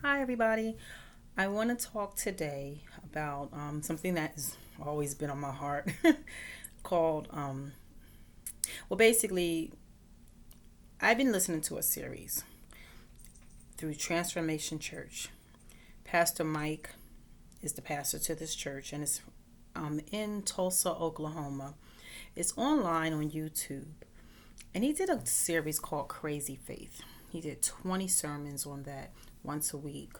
Hi, everybody. I want to talk today about something that has always been on my heart called, basically, I've been listening to a series through Transformation Church. Pastor Mike is the pastor to this church, and it's in Tulsa, Oklahoma. It's online on YouTube. And he did a series called Crazy Faith. He did 20 sermons on that once a week.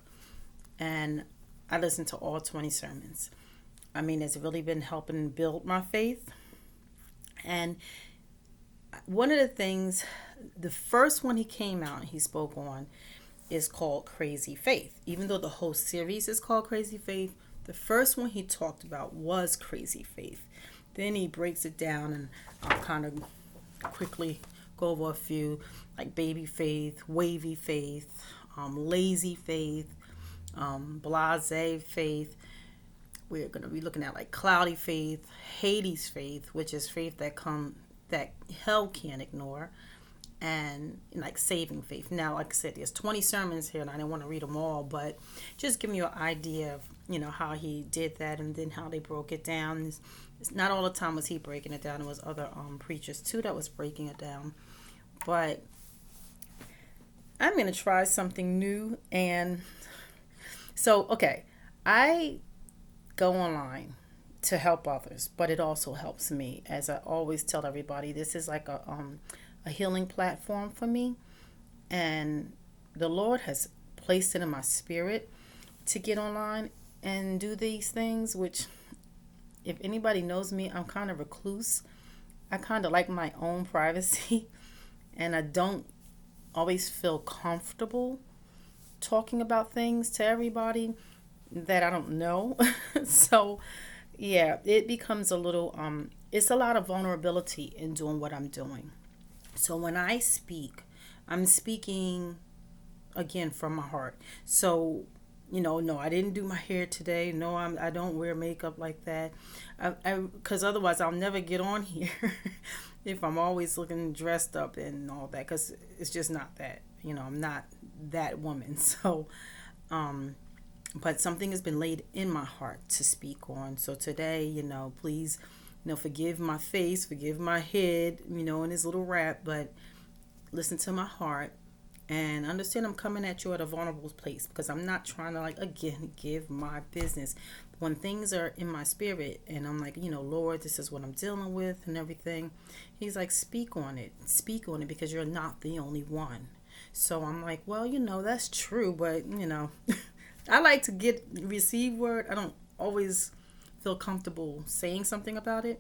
And I listened to all 20 sermons. I mean, it's really been helping build my faith. And one of the things, the first one he came out and he spoke on is called Crazy Faith. Even though the whole series is called Crazy Faith, the first one he talked about was Crazy Faith. Then he breaks it down, and I'll kind of quickly go over a few, like baby faith, wavy faith, lazy faith, blase faith. We're going to be looking at like cloudy faith, Hades faith, which is faith that hell can't ignore, and like saving faith. Now, like I said, there's 20 sermons here, and I didn't want to read them all, but just giving you an idea of how he did that, and then how they broke it down. It's not all the time was he breaking it down. It was other preachers too that was breaking it down. But I'm gonna try something new, and so okay, I go online to help others, but it also helps me. As I always tell everybody, this is like a healing platform for me, and the Lord has placed it in my spirit to get online and do these things. Which, if anybody knows me, I'm kind of recluse. I kind of like my own privacy, and I don't always feel comfortable talking about things to everybody that I don't know. So, yeah, it becomes a little it's a lot of vulnerability in doing what I'm doing. So when I speak, I'm speaking again from my heart. So, no, I didn't do my hair today. No, I don't wear makeup like that. Because otherwise I'll never get on here if I'm always looking dressed up and all that. Because it's just not that. I'm not that woman. So, but something has been laid in my heart to speak on. So today, please, forgive my face, forgive my head, in this little rap, but listen to my heart and understand I'm coming at you at a vulnerable place, because I'm not trying to, like, again, give my business. When things are in my spirit and I'm like, Lord, this is what I'm dealing with and everything, he's like, speak on it, because you're not the only one. So I'm like, well, that's true, but I like to receive word. I don't always feel comfortable saying something about it,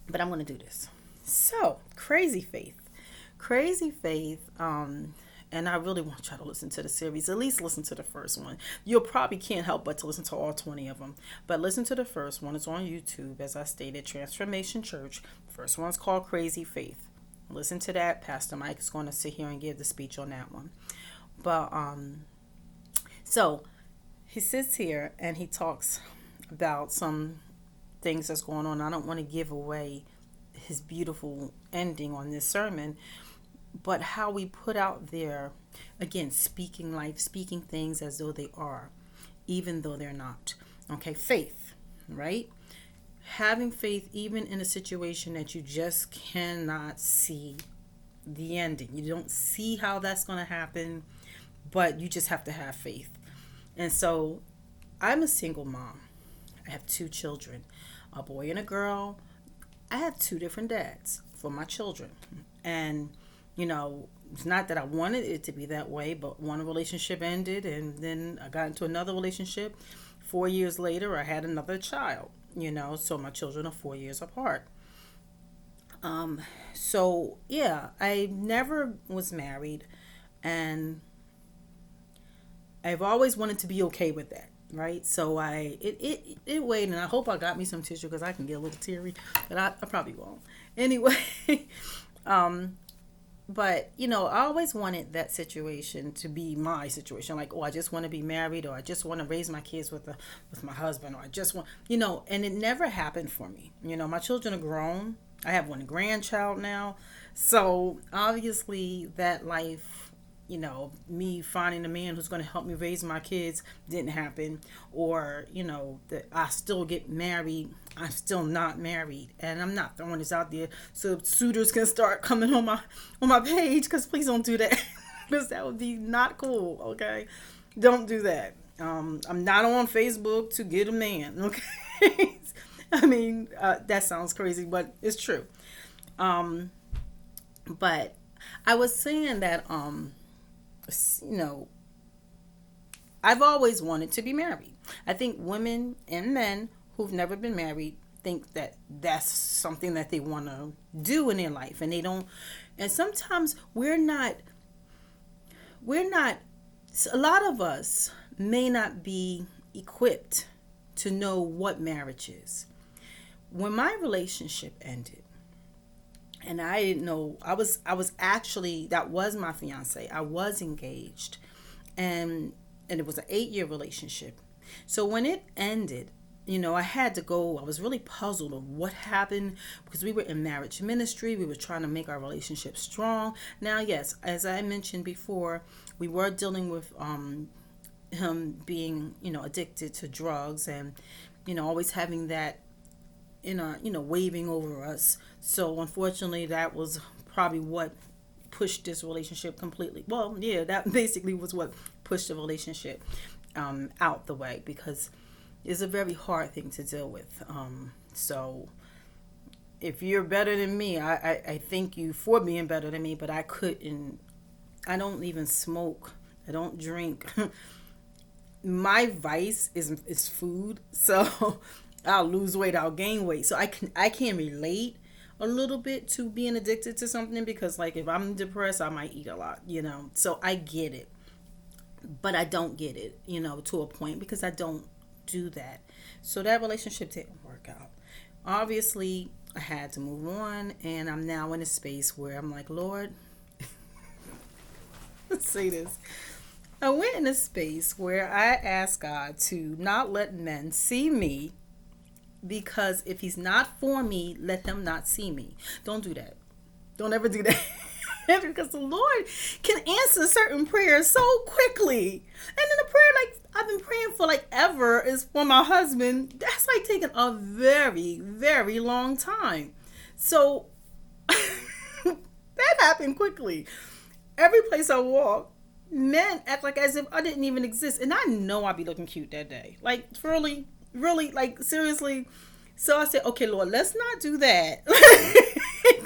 but I'm going to do this. So, Crazy Faith, and I really want y'all to listen to the series. At least listen to the first one. You'll probably can't help but to listen to all 20 of them. But listen to the first one. It's on YouTube, as I stated, Transformation Church. First one's called Crazy Faith. Listen to that. Pastor Mike is going to sit here and give the speech on that one. But so he sits here and he talks about some things that's going on. I don't want to give away his beautiful ending on this sermon, but how we put out there, again, speaking life, speaking things as though they are, even though they're not. Okay, faith, right? Having faith even in a situation that you just cannot see the ending. You don't see how that's going to happen, but you just have to have faith. And so I'm a single mom. I have two children, a boy and a girl. I have two different dads for my children. And, it's not that I wanted it to be that way, but one relationship ended and then I got into another relationship. 4 years later, I had another child, so my children are 4 years apart. So, yeah, I never was married, and I've always wanted to be okay with that, right? So it waited, and I hope I got me some tissue because I can get a little teary, but I probably won't. Anyway, um, but I always wanted that situation to be my situation. Like, oh, I just want to be married, or I just want to raise my kids with my husband, or I just want, and it never happened for me. My children are grown. I have one grandchild now, so obviously that life me finding a man who's going to help me raise my kids didn't happen, or that I still get married. I'm still not married, and I'm not throwing this out there so suitors can start coming on my page, because please don't do that. Because that would be not cool. Okay, don't do that. I'm not on Facebook to get a man. Okay. I mean, that sounds crazy, but it's true. Um, but I was saying that, you know, I've always wanted to be married. I think women and men who've never been married think that that's something that they want to do in their life, and they don't. And sometimes we're not. A lot of us may not be equipped to know what marriage is. When my relationship ended, and I didn't know, I was actually, that was my fiance. I was engaged, and it was an 8-year relationship. So when it ended, I had to go. I was really puzzled of what happened, because we were in marriage ministry. We were trying to make our relationship strong. Now, yes, as I mentioned before, we were dealing with him being, addicted to drugs, and, always having that waving over us. So unfortunately, that was probably what pushed this relationship completely. Well, yeah, that basically was what pushed the relationship out the way, because it's a very hard thing to deal with. So if you're better than me, I thank you for being better than me, but I couldn't. I don't even smoke. I don't drink. My vice is food. So I'll lose weight, I'll gain weight. So I can relate a little bit to being addicted to something, because like if I'm depressed, I might eat a lot. So I get it. But I don't get it, to a point, because I don't do that. So that relationship didn't work out. Obviously, I had to move on, and I'm now in a space where I'm like, Lord, let's say this. I went in a space where I asked God to not let men see me, because if he's not for me, let him not see me. Don't do that. Don't ever do that. Because the Lord can answer certain prayers so quickly. And then the prayer, like I've been praying for like ever, is for my husband. That's like taking a very, very long time. So that happened quickly. Every place I walk, men act like as if I didn't even exist. And I know I'd be looking cute that day. Like really, really, like seriously. So I said, okay, Lord, let's not do that.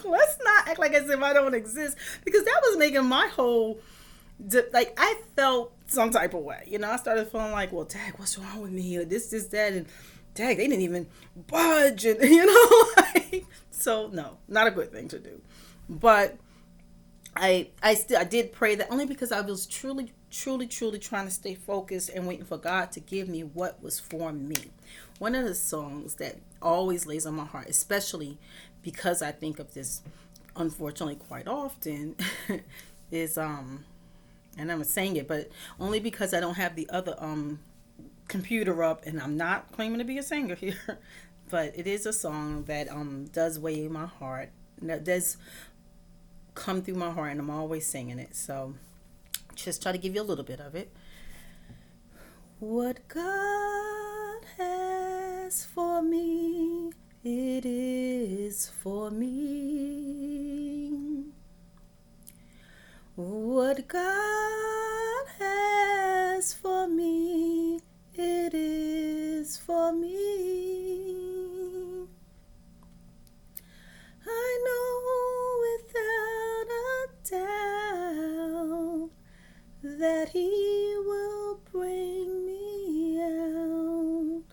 Let's not act like as if I don't exist, because that was making my whole, like, I felt some type of way. I started feeling like, well, dang, what's wrong with me? Or this, that, and dang, they didn't even budge. And, like, so no, not a good thing to do. But I did pray that, only because I was truly, truly, truly trying to stay focused and waiting for God to give me what was for me. One of the songs that always lays on my heart, especially because I think of this, unfortunately, quite often, is and I'm gonna sing it, but only because I don't have the other computer up, and I'm not claiming to be a singer here, but it is a song that does weigh in my heart, and that does come through my heart, and I'm always singing it. So just try to give you a little bit of it. What God has for me, it is for me. What God has for me, it is for me. I know without a doubt that he will bring me out.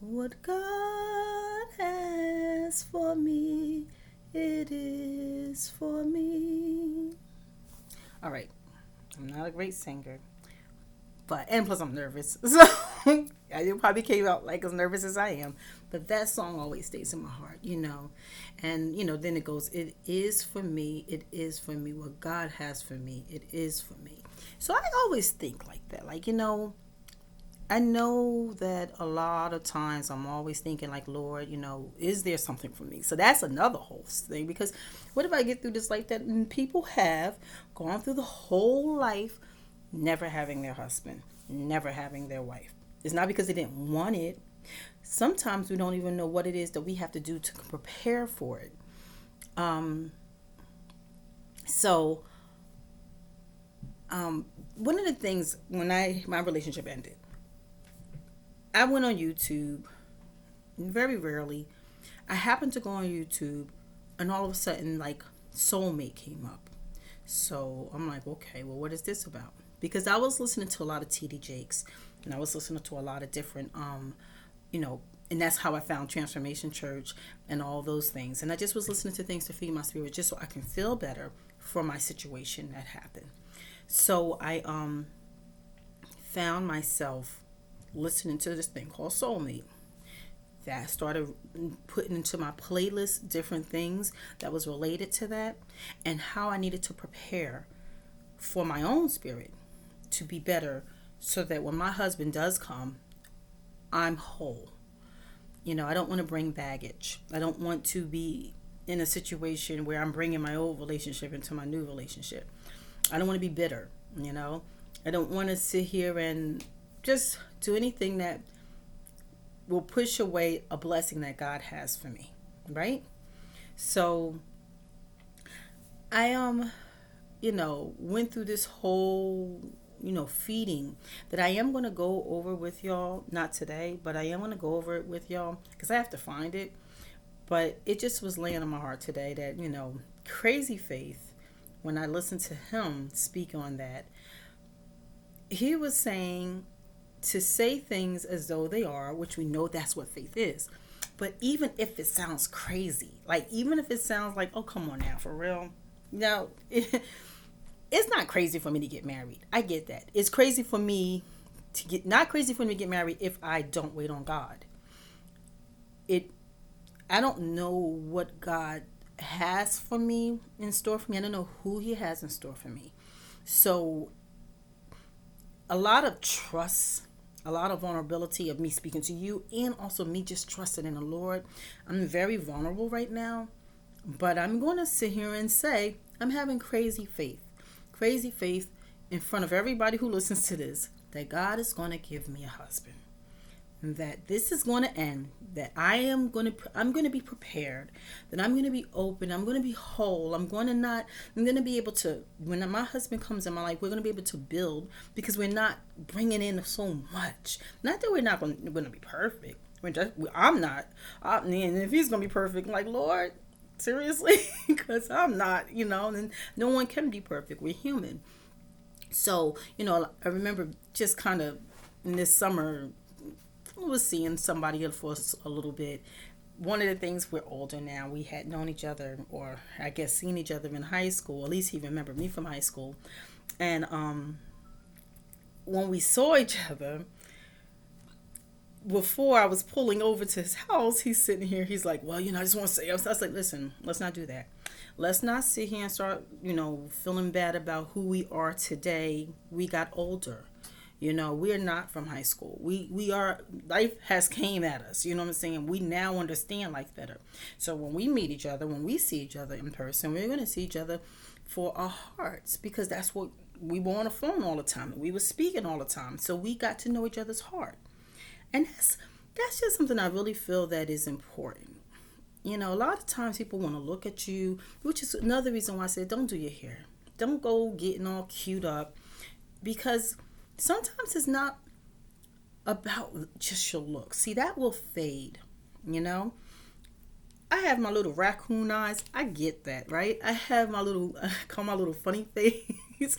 What God has for me, it is for me. All right, I'm not a great singer, and plus I'm nervous, so I probably came out like as nervous as I am. But that song always stays in my heart, And then it goes, it is for me, it is for me. What God has for me, it is for me. So I always think like that, like I know that a lot of times I'm always thinking like, Lord, is there something for me? So that's another whole thing, because what if I get through this life that people have gone through the whole life never having their husband, never having their wife? It's not because they didn't want it. Sometimes we don't even know what it is that we have to do to prepare for it. So one of the things when my relationship ended, I went on YouTube. Very rarely, I happened to go on YouTube, and all of a sudden, like, Soulmate came up. So I'm like, okay, well, what is this about? Because I was listening to a lot of T.D. Jakes, and I was listening to a lot of different, and that's how I found Transformation Church and all those things. And I just was listening to things to feed my spirit, just so I can feel better for my situation that happened. So I found myself listening to this thing called Soulmate. That I started putting into my playlist different things that was related to that, and how I needed to prepare for my own spirit to be better, so that when my husband does come, I'm whole. I don't want to bring baggage. I don't want to be in a situation where I'm bringing my old relationship into my new relationship. I don't want to be bitter. I don't want to sit here and just do anything that will push away a blessing that God has for me, right? So I went through this whole feeding that I am going to go over with y'all, not today, but I am going to go over it with y'all because I have to find it. But it just was laying on my heart today that Crazy Faith, when I listened to him speak on that, he was saying to say things as though they are, which we know that's what faith is. But even if it sounds crazy, like even if it sounds like, oh, come on now, for real. Now, it's not crazy for me to get married. I get that. It's crazy for me not crazy for me to get married if I don't wait on God. I don't know what God has for me, in store for me. I don't know who he has in store for me. So a lot of trust, a lot of vulnerability of me speaking to you, and also me just trusting in the Lord. I'm very vulnerable right now, but I'm going to sit here and say I'm having crazy faith in front of everybody who listens to this, that God is going to give me a husband, that this is going to end, that I'm going to be prepared, that I'm going to be open, I'm going to be whole, I'm going to be able to, when my husband comes in my life, we're going to be able to build, because we're not bringing in so much. Not that we're going to be perfect. I'm not. And if he's going to be perfect, like, Lord, seriously? Because I'm not, and no one can be perfect. We're human. So, I remember just kind of in this summer, I was seeing somebody for a little bit. One of the things, we're older now. We had known each other, or I guess seen each other in high school. At least he remembered me from high school. And when we saw each other, before I was pulling over to his house, he's sitting here. He's like, well, I just want to say, I was like, listen, let's not do that. Let's not sit here and start, feeling bad about who we are today. We got older. We're not from high school. We are, life has came at us. You know what I'm saying? We now understand life better. So when we meet each other, when we see each other in person, we're going to see each other for our hearts, because that's what we were on the phone all the time. We were speaking all the time. So we got to know each other's heart. And that's just something I really feel that is important. A lot of times people want to look at you, which is another reason why I said don't do your hair. Don't go getting all cute up, because sometimes it's not about just your look. See, that will fade, I have my little raccoon eyes. I get that, right? I have my little, call my little funny face.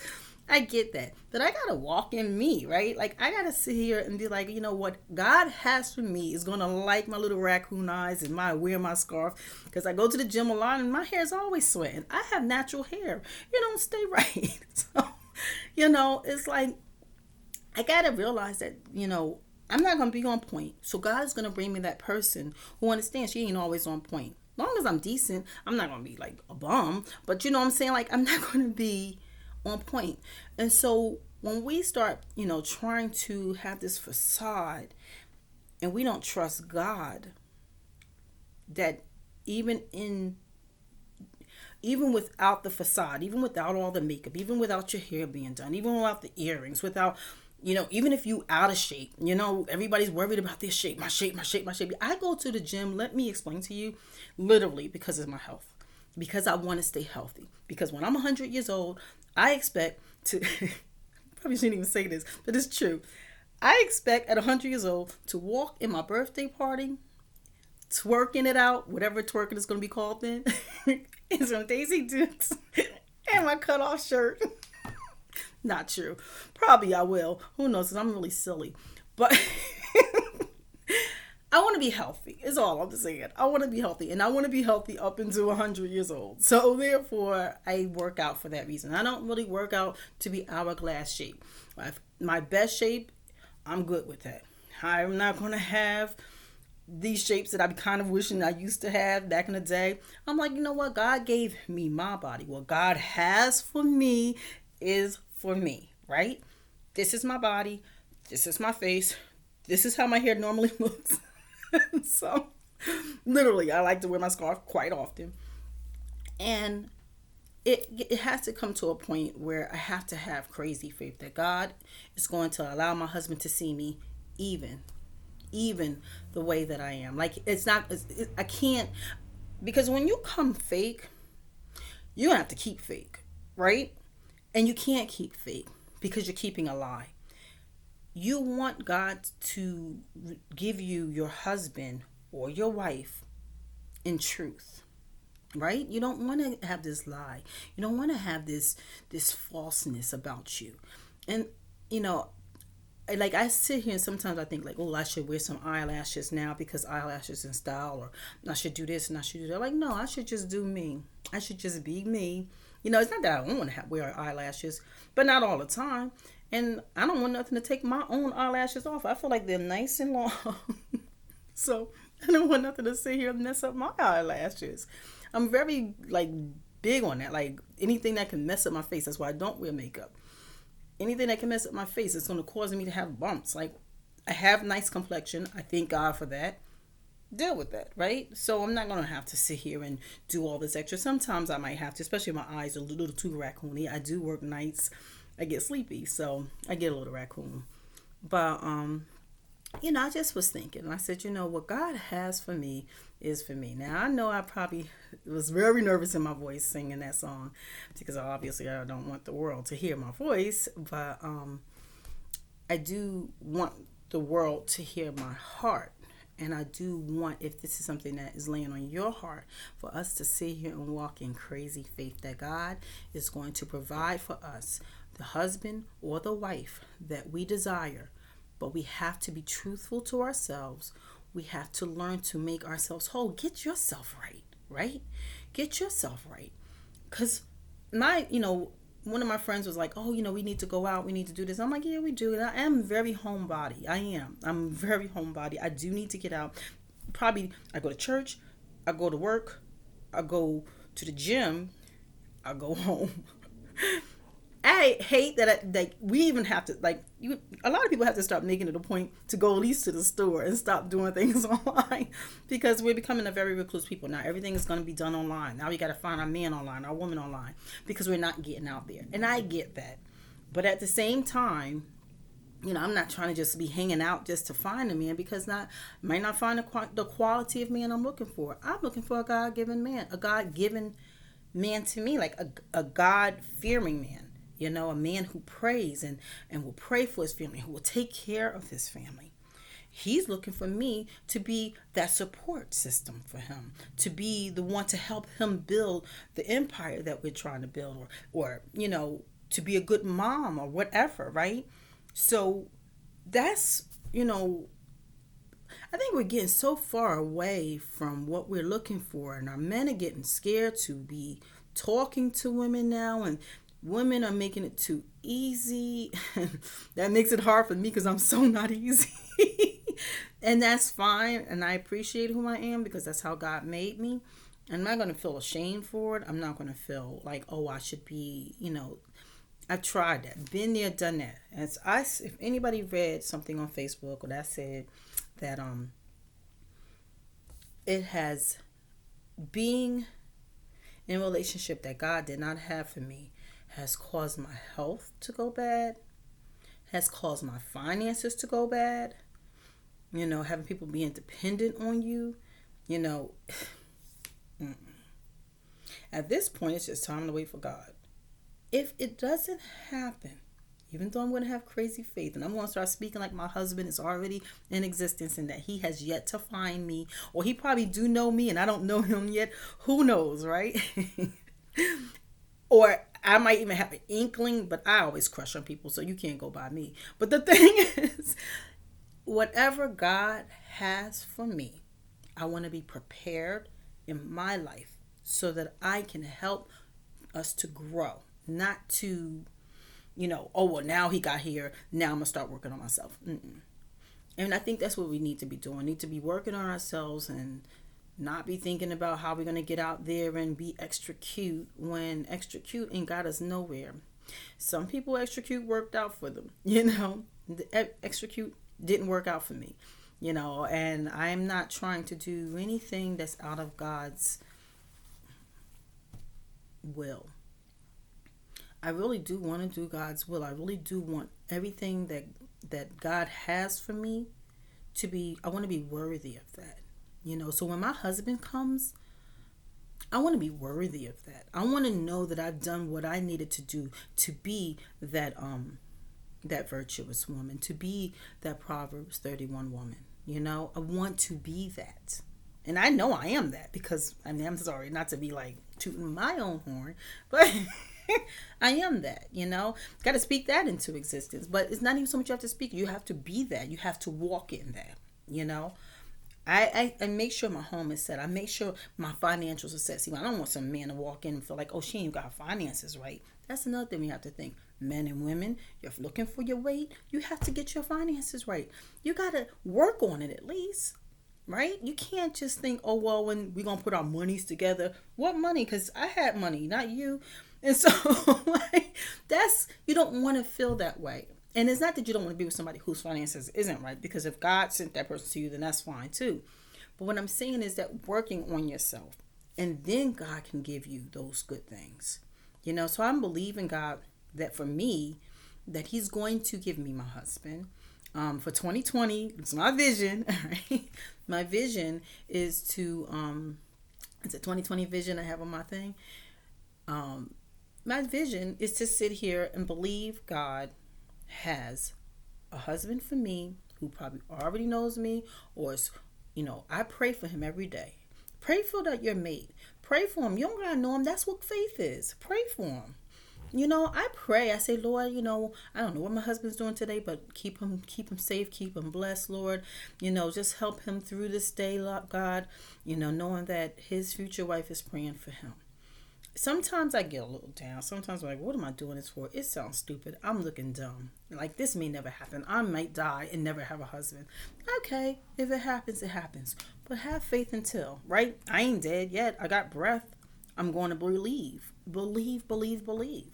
I get that. But I gotta walk in me, right? Like, I gotta sit here and be like, what God has for me is gonna like my little raccoon eyes and wear my scarf. Because I go to the gym a lot and my hair's always sweating. I have natural hair. It don't stay right. So, it's like, I gotta realize that, I'm not gonna be on point. So God is gonna bring me that person who understands she ain't always on point. As long as I'm decent, I'm not gonna be like a bum. But you know what I'm saying? Like, I'm not gonna be on point. And so when we start, trying to have this facade and we don't trust God, that even in even without the facade, even without all the makeup, even without your hair being done, even without the earrings, without, even if you out of shape, everybody's worried about their shape, my shape, my shape, my shape. I go to the gym, let me explain to you, literally because of my health, because I want to stay healthy. Because when I'm 100 years old, I expect to, probably shouldn't even say this, but it's true. I expect at 100 years old to walk in my birthday party, twerking it out, whatever twerking is going to be called then, and some Daisy Dukes and my cutoff shirt. Not true. Probably I will. Who knows? Because I'm really silly. But I want to be healthy, is all I'm saying. I want to be healthy. And I want to be healthy up until 100 years old. So therefore, I work out for that reason. I don't really work out to be hourglass shape. My best shape, I'm good with that. I'm not going to have these shapes that I'm kind of wishing I used to have back in the day. I'm like, you know what? God gave me my body. What God has for me is for me, right? This is my body. This is my face. This is how my hair normally looks. So, literally, I like to wear my scarf quite often. And it has to come to a point where I have to have crazy faith that God is going to allow my husband to see me even the way that I am. Like I can't, because when you come fake, you don't have to keep fake, right? And you can't keep fake because you're keeping a lie. You want God to give you your husband or your wife in truth, right? You don't want to have this lie. You don't want to have this falseness about you. And like I sit here and sometimes I think like, oh, I should wear some eyelashes now because eyelashes in style, or I should do this and I should do that. Like, no, I should just do me. I should just be me. It's not that I don't want to wear eyelashes, but not all the time. And I don't want nothing to take my own eyelashes off. I feel like they're nice and long. So I don't want nothing to sit here and mess up my eyelashes. I'm very like big on that. Like anything that can mess up my face. That's why I don't wear makeup. Anything that can mess up my face is going to cause me to have bumps. Like, I have nice complexion. I thank God for that. Deal with that, right? So I'm not going to have to sit here and do all this extra. Sometimes I might have to, especially if my eyes are a little too raccoony. I do work nights. I get sleepy, so I get a little raccoon. But I just was thinking, and I said, what God has for me is for me. Now, I know I probably was very nervous in my voice singing that song because obviously I don't want the world to hear my voice, but I do want the world to hear my heart. And I do want, if this is something that is laying on your heart, for us to sit here and walk in crazy faith that God is going to provide for us the husband or the wife that we desire. But we have to be truthful to ourselves. We have to learn to make ourselves whole. Get yourself right, right? Get yourself right. Because one of my friends was like, oh, we need to go out. We need to do this. I'm like, yeah, we do. And I am very homebody. I am. I'm very homebody. I do need to get out. Probably I go to church. I go to work. I go to the gym. I go home. I hate that we even have to, a lot of people have to start making it a point to go at least to the store and stop doing things online because we're becoming a very recluse people. Now everything is going to be done online. Now we got to find our man online, our woman online, because we're not getting out there. And I get that. But at the same time, I'm not trying to just be hanging out just to find a man because might not find the quality of man I'm looking for. I'm looking for a God-given man, a God-given man to me, like a God-fearing man. A man who prays and will pray for his family, who will take care of his family. He's looking for me to be that support system for him, to be the one to help him build the empire that we're trying to build, or to be a good mom or whatever, right? So that's, I think we're getting so far away from what we're looking for, and our men are getting scared to be talking to women now, and women are making it too easy. That makes it hard for me because I'm so not easy. And that's fine. And I appreciate who I am because that's how God made me. I'm not going to feel ashamed for it. I'm not going to feel like, oh, I should be, I've tried that, been there, done that. As I, if anybody read something on Facebook or that said that it has being in a relationship that God did not have for me has caused my health to go bad, has caused my finances to go bad. You know, having people being dependent on you. You know, at this point, it's just time to wait for God. If it doesn't happen, even though I'm going to have crazy faith and I'm going to start speaking like my husband is already in existence and that he has yet to find me, or he probably do know me and I don't know him yet, who knows, right? Or I might even have an inkling, but I always crush on people, so you can't go by me. But the thing is, whatever God has for me, I want to be prepared in my life so that I can help us to grow, not to, you know, oh, well, now he got here. Now I'm going to start working on myself. And I think that's what we need to be doing. We need to be working on ourselves and not be thinking about how we're going to get out there and be extra cute when extra cute ain't got us nowhere. Some people extra cute worked out for them, you know. The extra cute didn't work out for me, you know, and I'm not trying to do anything that's out of God's will. I really do want to do God's will. I really do want everything that God has for me to be, I want to be worthy of that. You know, so when my husband comes, I want to be worthy of that. I want to know that I've done what I needed to do to be that virtuous woman, to be that Proverbs 31 woman. You know, I want to be that. And I know I am that because, I mean, I'm sorry not to be like tooting my own horn, but I am that, you know. Got to speak that into existence. But it's not even so much you have to speak. You have to be that. You have to walk in that, you know. I make sure my home is set. I make sure my financials are set. See, I don't want some man to walk in and feel like, oh, she ain't got her finances right. That's another thing we have to think. Men and women, you're looking for your weight. You have to get your finances right. You got to work on it at least, right? You can't just think, oh, well, when we're going to put our monies together. What money? Because I had money, not you. And so, like, you don't want to feel that way. And it's not that you don't want to be with somebody whose finances isn't right, because if God sent that person to you, then that's fine too. But what I'm saying is that working on yourself, and then God can give you those good things. You know, so I'm believing God that for me, that He's going to give me my husband. For 2020, it's my vision. Right? My vision is to, it's a 2020 vision I have on my thing. My vision is to sit here and believe God has a husband for me who probably already knows me, or is, you know, I pray for him every day. Pray for that your mate. Pray for him. You don't gotta know him. That's what faith is. Pray for him. You know, I pray. I say, Lord, you know, I don't know what my husband's doing today, but keep him safe, keep him blessed, Lord. You know, just help him through this day, Lord God. You know, knowing that his future wife is praying for him. Sometimes I get a little down. Sometimes I'm like, what am I doing this for? It sounds stupid. I'm looking dumb. Like, this may never happen. I might die and never have a husband. Okay, if it happens, it happens. But have faith until, right? I ain't dead yet. I got breath. I'm going to believe. Believe, believe, believe.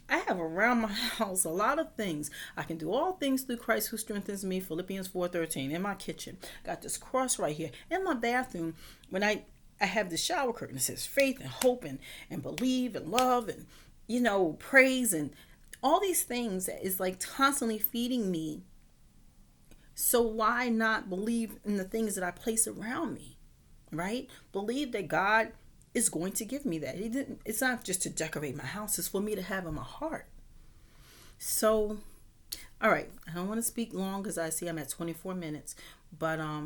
I have around my house a lot of things. I can do all things through Christ who strengthens me. Philippians 4:13. In my kitchen. Got this cross right here. In my bathroom, when I have the shower curtain that says faith and hope and believe and love and, you know, praise and all these things that is like constantly feeding me. So why not believe in the things that I place around me, right? Believe that God is going to give me that. It's not just to decorate my house. It's for me to have in my heart. So, all right. I don't want to speak long because I see I'm at 24 minutes, but I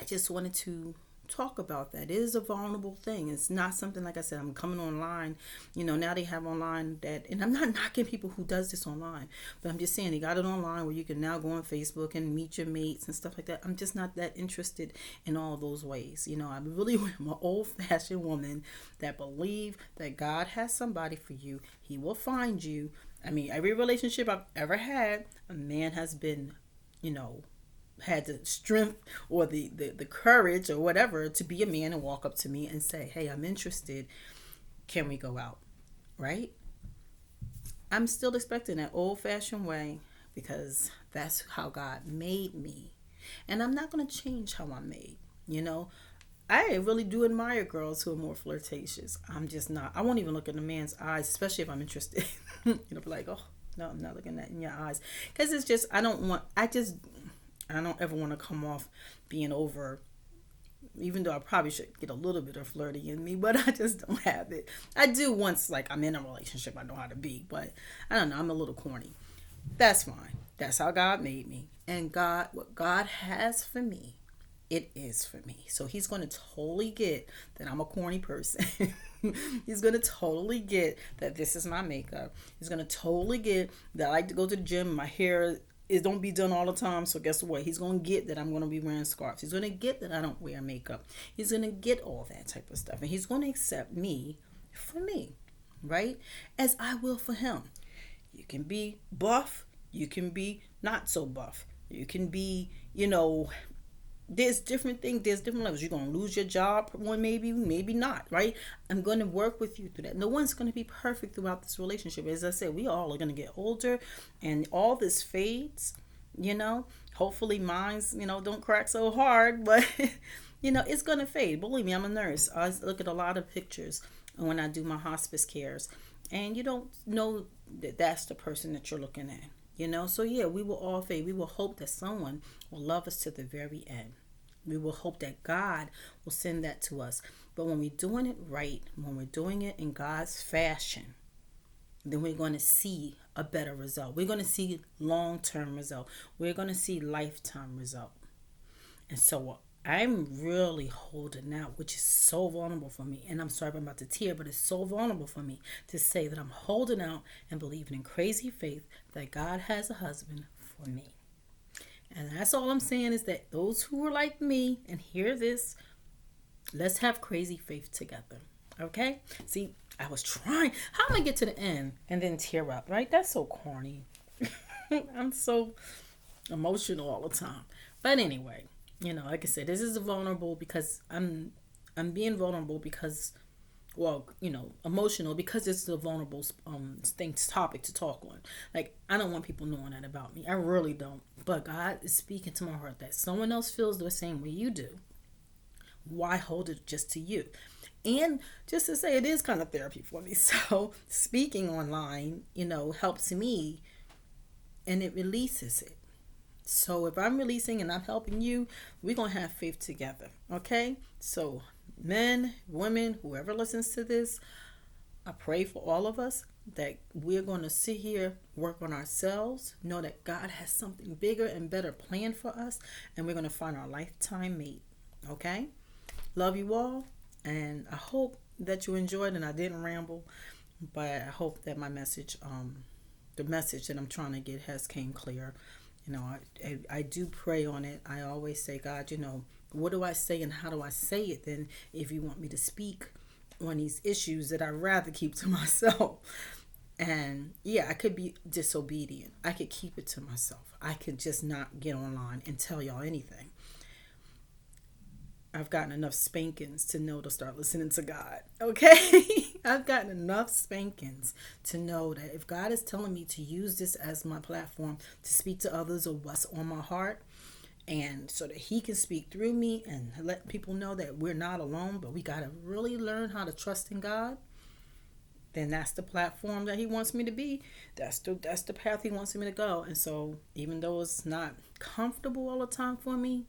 just wanted to talk about that. It is a vulnerable thing. It's not something, like I said, I'm coming online. You know, now they have online that, and I'm not knocking people who does this online, but I'm just saying they got it online where you can now go on Facebook and meet your mates and stuff like that. I'm just not that interested in all those ways. You know, I really am an old-fashioned woman that believe that God has somebody for you. He will find you. I mean, every relationship I've ever had, a man has been, you know, had the strength or the courage or whatever to be a man and walk up to me and say, hey, I'm interested. Can we go out? Right? I'm still expecting that old-fashioned way because that's how God made me. And I'm not going to change how I'm made. You know, I really do admire girls who are more flirtatious. I'm just not. I won't even look in the man's eyes, especially if I'm interested. Be like, oh, no, I'm not looking at in your eyes. Because it's just, I don't ever want to come off being over, even though I probably should get a little bit of flirty in me, but I just don't have it. I do once, like, I'm in a relationship, I know how to be, but I don't know, I'm a little corny. That's fine. That's how God made me. And what God has for me, it is for me. So he's going to totally get that I'm a corny person. He's going to totally get that this is my makeup. He's going to totally get that I like to go to the gym. My hair it don't be done all the time. So guess what? He's going to get that I'm going to be wearing scarves. He's going to get that I don't wear makeup. He's going to get all that type of stuff. And he's going to accept me for me, right? As I will for him. You can be buff. You can be not so buff. You can be, there's different things. There's different levels. You're going to lose your job one, maybe not, right? I'm going to work with you through that. No one's going to be perfect throughout this relationship. As I said, we all are going to get older and all this fades, Hopefully mine's, don't crack so hard, but, it's going to fade. Believe me, I'm a nurse. I look at a lot of pictures when I do my hospice cares. And you don't know that that's the person that you're looking at. So yeah, we will all fade. We will hope that someone will love us to the very end. We will hope that God will send that to us. But when we're doing it right, when we're doing it in God's fashion, then we're going to see a better result. We're going to see long-term result. We're going to see lifetime result. And so I'm really holding out, which is so vulnerable for me. And I'm sorry if I'm about to tear, but it's so vulnerable for me to say that I'm holding out and believing in crazy faith that God has a husband for me. And that's all I'm saying is that those who are like me and hear this, let's have crazy faith together. Okay? See, I was trying. How am I get to the end and then tear up, right? That's so corny. I'm so emotional all the time. But anyway. Like I said, this is vulnerable because I'm being vulnerable because, emotional because it's a vulnerable topic to talk on. Like, I don't want people knowing that about me. I really don't. But God is speaking to my heart that someone else feels the same way you do. Why hold it just to you? And just to say, it is kind of therapy for me. So speaking online, helps me and it releases it. So if I'm releasing and I'm helping you, we're going to have faith together. Okay? So men, women, whoever listens to this, I pray for all of us that we're going to sit here, work on ourselves, know that God has something bigger and better planned for us, and we're going to find our lifetime mate. Okay? Love you all, and I hope that you enjoyed and I didn't ramble, but I hope that my message, the message that I'm trying to get has came clear. I do pray on it. I always say, God, what do I say and how do I say it then if you want me to speak on these issues that I'd rather keep to myself? And yeah, I could be disobedient. I could keep it to myself. I could just not get online and tell y'all anything. I've gotten enough spankings to know to start listening to God. Okay? I've gotten enough spankings to know that if God is telling me to use this as my platform to speak to others of what's on my heart, and so that he can speak through me and let people know that we're not alone, but we got to really learn how to trust in God, then that's the platform that he wants me to be. That's the path he wants me to go. And so even though it's not comfortable all the time for me,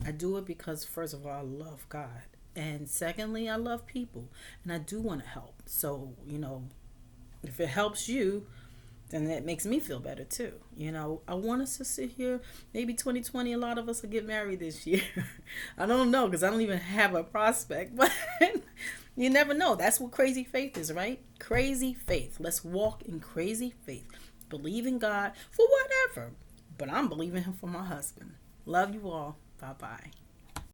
I do it because, first of all, I love God. And secondly, I love people. And I do want to help. So, if it helps you, then that makes me feel better too. I want us to sit here. Maybe 2020, a lot of us will get married this year. I don't know because I don't even have a prospect. But you never know. That's what crazy faith is, right? Crazy faith. Let's walk in crazy faith. Believe in God for whatever. But I'm believing him for my husband. Love you all. Bye-bye.